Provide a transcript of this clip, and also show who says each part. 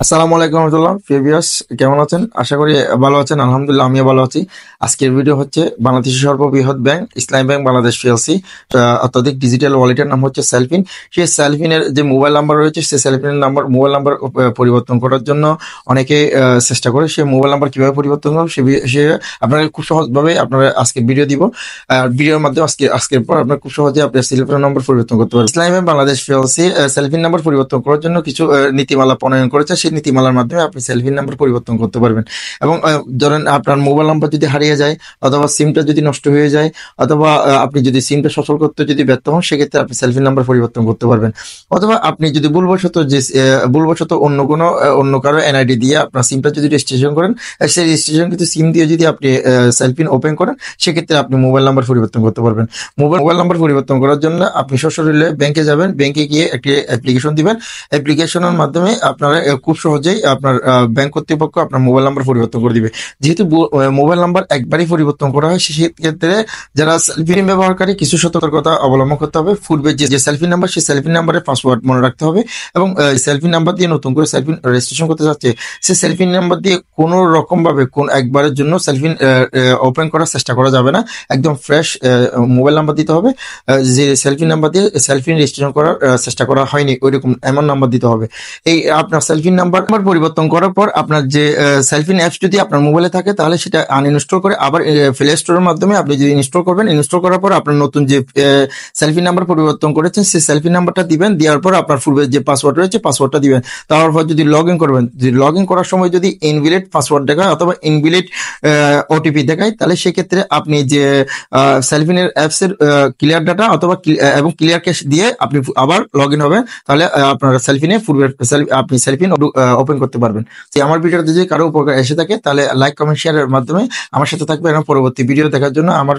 Speaker 1: আসসালামু আলাইকুম রহমতুল্লাহ ফেবিয়াস, কেমন আছেন? আশা করি ভালো আছেন। আলহামদুলিল্লাহ, আমিও ভালো আছি। আজকের ভিডিও হচ্ছে বাংলাদেশের সর্ববৃহৎ ব্যাংক ইসলামী ব্যাংক বাংলাদেশ পিএলসি অত্যাধিক ডিজিটাল ওয়ালেটের নাম হচ্ছে সেলফিন। সেই সেলফিনের যে মোবাইল নাম্বার রয়েছে, সেই সেলফিনের মোবাইল নাম্বার পরিবর্তন করার জন্য অনেকে চেষ্টা করে। সেই মোবাইল নাম্বার কিভাবে পরিবর্তন করবে সে আপনাকে খুব সহজভাবে আপনারা আজকে ভিডিও দিব। ভিডিওর মাধ্যমে আজকের পর আপনার খুব সহজে আপনার সেলফিনের নম্বর পরিবর্তন করতে পারবেন। ইসলামী bank Bangladesh PLC Cellfin number পরিবর্তন করার জন্য কিছু নীতিমালা প্রণয়ন করেছে। সেই নীতিমালার মাধ্যমে আপনি সেলফিন নাম্বার পরিবর্তন করতে পারবেন। এবং ধরেন আপনার মোবাইল নাম্বার যদি হারিয়ে যায়, অথবা সিমটা যদি নষ্ট হয়ে যায়, অথবা আপনি যদি সিমটা সচল করতে যদি ব্যর্থ হন, সেক্ষেত্রে আপনি সেলফিন নাম্বার পরিবর্তন করতে পারবেন। অথবা আপনি যদি ভুলবশত অন্য কারো এনআইডি দিয়ে আপনার সিমটা যদি রেজিস্ট্রেশন করেন, সেই রেজিস্ট্রেশন কিন্তু সিম দিয়ে যদি আপনি সেলফিন ওপেন করেন, সেক্ষেত্রে আপনি মোবাইল নাম্বার পরিবর্তন করতে পারবেন। মোবাইল নাম্বার পরিবর্তন করার জন্য আপনি সশরীরে ব্যাংকে যাবেন, ব্যাংকে গিয়ে একটি অ্যাপ্লিকেশন দিবেন। অ্যাপ্লিকেশনের মাধ্যমে আপনারা খুব সহজেই আপনার ব্যাংক কর্তৃপক্ষ আপনার মোবাইল নাম্বার পরিবর্তন করে দিবে। যেহেতু মোবাইল নাম্বার একবারই পরিবর্তন করা হয়, সেক্ষেত্রে যারা সেলফিন ব্যবহারকারী কিছু সতর্কতা অবলম্বন করতে হবে। পূর্বে যে সেলফি নাম্বার, সেই সেলফি নাম্বারের পাসওয়ার্ড মনে রাখতে হবে। এবং সেলফি নাম্বার দিয়ে নতুন করে সেলফি রেজিস্ট্রেশন করতে যাচ্ছে, সেই সেলফি নাম্বার দিয়ে কোনো রকম ভাবে একবারের জন্য সেলফি ওপেন করার চেষ্টা করা যাবে না। একদম ফ্রেশ মোবাইল নাম্বার দিতে হবে। যে সেলফি নাম্বার দিয়ে সেলফি রেজিস্ট্রেশন করার চেষ্টা করা হয়নি, ওইরকম এমন নাম্বার দিতে হবে। এই আপনার সেলফিন নাম্বার পরিবর্তন করার পর আপনার যে সেলফিন অ্যাপস যদি আপনার মোবাইলে থাকে, তাহলে সেটা আনইনস্টল করে আবার প্লে স্টোরের মাধ্যমে আপনি যদি ইনস্টল করবেন, ইনস্টল করার পর আপনার নতুন যে সেলফি নাম্বার পরিবর্তন করেছেন, সেই সেলফি নাম্বারটা দিবেন। দেওয়ার পর আপনার পূর্বে যে পাসওয়ার্ড রয়েছে, পাসওয়ার্ডটা দিবেন। তারপর যদি লগ ইন করবেন, যদি লগ ইন করার সময় যদি ইনভ্যালিড পাসওয়ার্ড দেখায় অথবা ইনভ্যালিড ওটিপি দেখায়, তাহলে সেক্ষেত্রে আপনি যে সেলফিনের অ্যাপসের ক্লিয়ার ডাটা অথবা এবং ক্লিয়ার ক্যাশ দিয়ে আপনি আবার লগ ইন হবেন। তাহলে আপনার সেলফিনে আপনি সেলফিন ওপেন করতে পারবেন। আমার ভিডিওতে যদি কারো উপকার এসে থাকে, তাহলে লাইক, কমেন্ট, শেয়ারের মাধ্যমে আমার সাথে থাকবে এবং পরবর্তী ভিডিও দেখার জন্য আমার